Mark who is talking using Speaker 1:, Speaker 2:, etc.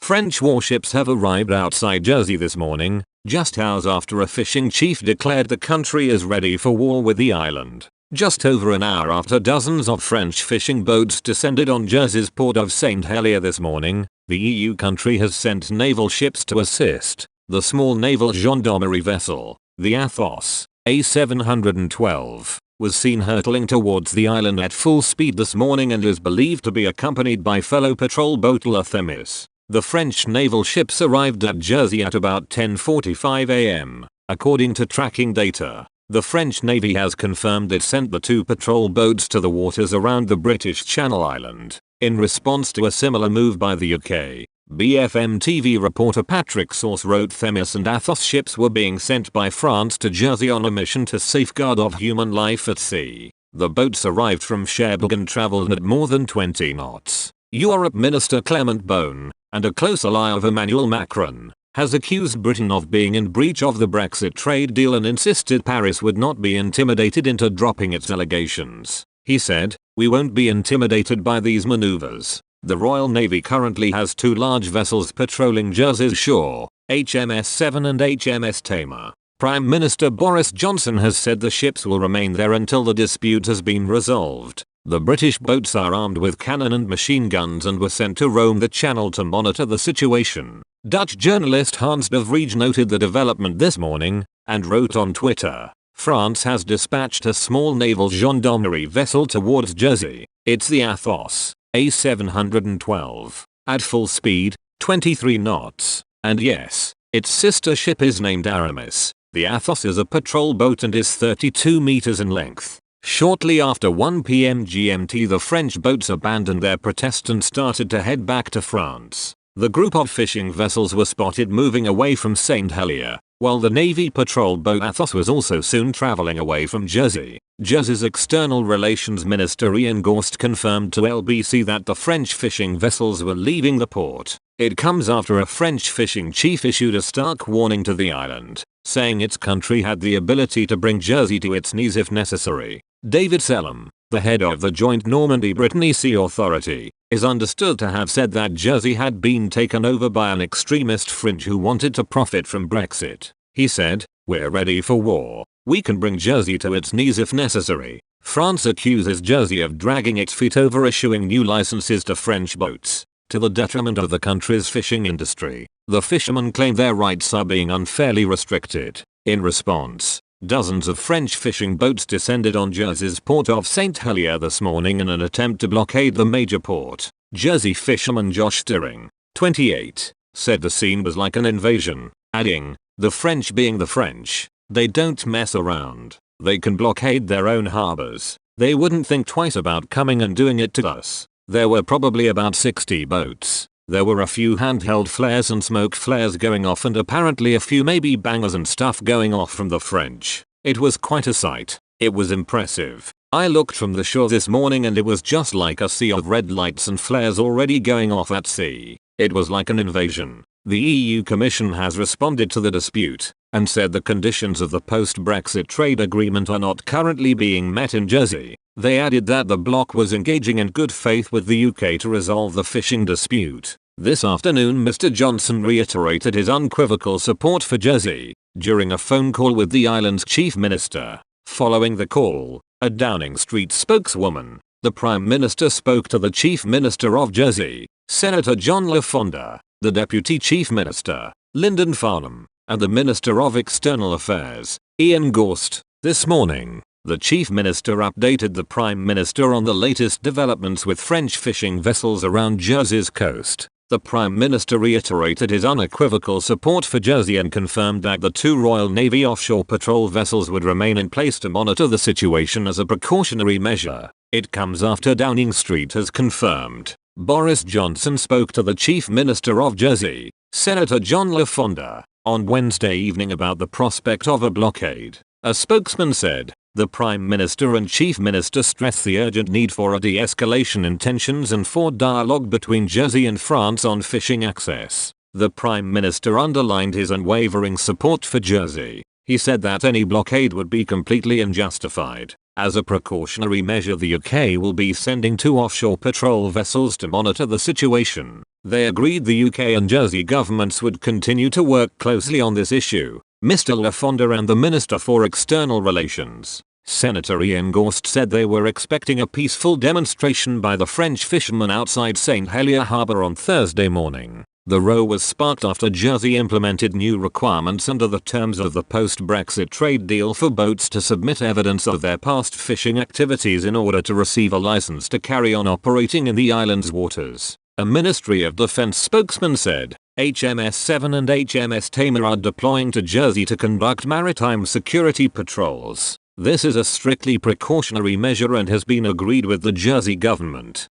Speaker 1: French warships have arrived outside Jersey this morning, just hours after a fishing chief declared the country is ready for war with the island. Just over an hour after dozens of French fishing boats descended on Jersey's port of St. Helier this morning, the EU country has sent naval ships to assist. The small naval gendarmerie vessel, the Athos, A712, was seen hurtling towards the island at full speed this morning and is believed to be accompanied by fellow patrol boat La Themis. The French naval ships arrived at Jersey at about 10:45 am, according to tracking data. The French Navy has confirmed it sent the two patrol boats to the waters around the British Channel Island, in response to a similar move by the UK. BFM TV reporter Patrick Source wrote Themis and Athos ships were being sent by France to Jersey on a mission to safeguard of human life at sea. The boats arrived from Cherbourg and travelled at more than 20 knots. Europe Minister Clement Beaune, and a close ally of Emmanuel Macron, has accused Britain of being in breach of the Brexit trade deal and insisted Paris would not be intimidated into dropping its allegations. He said, "We won't be intimidated by these maneuvers." The Royal Navy currently has two large vessels patrolling Jersey's shore, HMS Seven and HMS Tamar. Prime Minister Boris Johnson has said the ships will remain there until the dispute has been resolved. The British boats are armed with cannon and machine guns and were sent to roam the channel to monitor the situation. Dutch journalist Hans de Vries noted the development this morning, and wrote on Twitter, "France has dispatched a small naval gendarmerie vessel towards Jersey. It's the Athos, A712, at full speed, 23 knots, and yes, its sister ship is named Aramis. The Athos is a patrol boat and is 32 meters in length." Shortly after 1 p.m. GMT, the French boats abandoned their protest and started to head back to France. The group of fishing vessels were spotted moving away from St. Helier, while the Navy patrol boat Athos was also soon traveling away from Jersey. Jersey's External Relations Minister Ian Gorst confirmed to LBC that the French fishing vessels were leaving the port. It comes after a French fishing chief issued a stark warning to the island, saying its country had the ability to bring Jersey to its knees if necessary. David Selim, the head of the joint Normandy-Brittany Sea Authority, is understood to have said that Jersey had been taken over by an extremist fringe who wanted to profit from Brexit. He said, "We're ready for war. We can bring Jersey to its knees if necessary." France accuses Jersey of dragging its feet over issuing new licenses to French boats, to the detriment of the country's fishing industry. The fishermen claim their rights are being unfairly restricted. In response, dozens of French fishing boats descended on Jersey's port of St. Helier this morning in an attempt to blockade the major port. Jersey fisherman Josh Steering, 28, said the scene was like an invasion, adding, "The French being the French, they don't mess around. They can blockade their own harbors. They wouldn't think twice about coming and doing it to us." There were probably about 60 boats. There were a few handheld flares and smoke flares going off and apparently a few maybe bangers and stuff going off from the French. It was quite a sight. It was impressive. I looked from the shore this morning and it was just like a sea of red lights and flares already going off at sea. It was like an invasion. The EU Commission has responded to the dispute and said the conditions of the post-Brexit trade agreement are not currently being met in Jersey. They added that the bloc was engaging in good faith with the UK to resolve the fishing dispute. This afternoon Mr. Johnson reiterated his unequivocal support for Jersey during a phone call with the island's chief minister. Following the call, a Downing Street spokeswoman, the Prime Minister spoke to the Chief Minister of Jersey, Senator John LaFonda, the Deputy Chief Minister, Lyndon Farnham, and the Minister of External Affairs, Ian Gorst. This morning, the Chief Minister updated the Prime Minister on the latest developments with French fishing vessels around Jersey's coast. The Prime Minister reiterated his unequivocal support for Jersey and confirmed that the two Royal Navy offshore patrol vessels would remain in place to monitor the situation as a precautionary measure. It comes after Downing Street has confirmed Boris Johnson spoke to the Chief Minister of Jersey, Senator John LaFonda, on Wednesday evening about the prospect of a blockade. A spokesman said, "The Prime Minister and Chief Minister stressed the urgent need for a de-escalation in tensions and for dialogue between Jersey and France on fishing access." The Prime Minister underlined his unwavering support for Jersey. He said that any blockade would be completely unjustified. As a precautionary measure, the UK will be sending two offshore patrol vessels to monitor the situation. They agreed the UK and Jersey governments would continue to work closely on this issue. Mr. LaFonda and the Minister for External Relations, Senator Ian Gorst, said they were expecting a peaceful demonstration by the French fishermen outside St. Helier Harbour on Thursday morning. The row was sparked after Jersey implemented new requirements under the terms of the post-Brexit trade deal for boats to submit evidence of their past fishing activities in order to receive a license to carry on operating in the island's waters. A Ministry of Defense spokesman said, HMS Seven and HMS Tamar are deploying to Jersey to conduct maritime security patrols. This is a strictly precautionary measure and has been agreed with the Jersey government.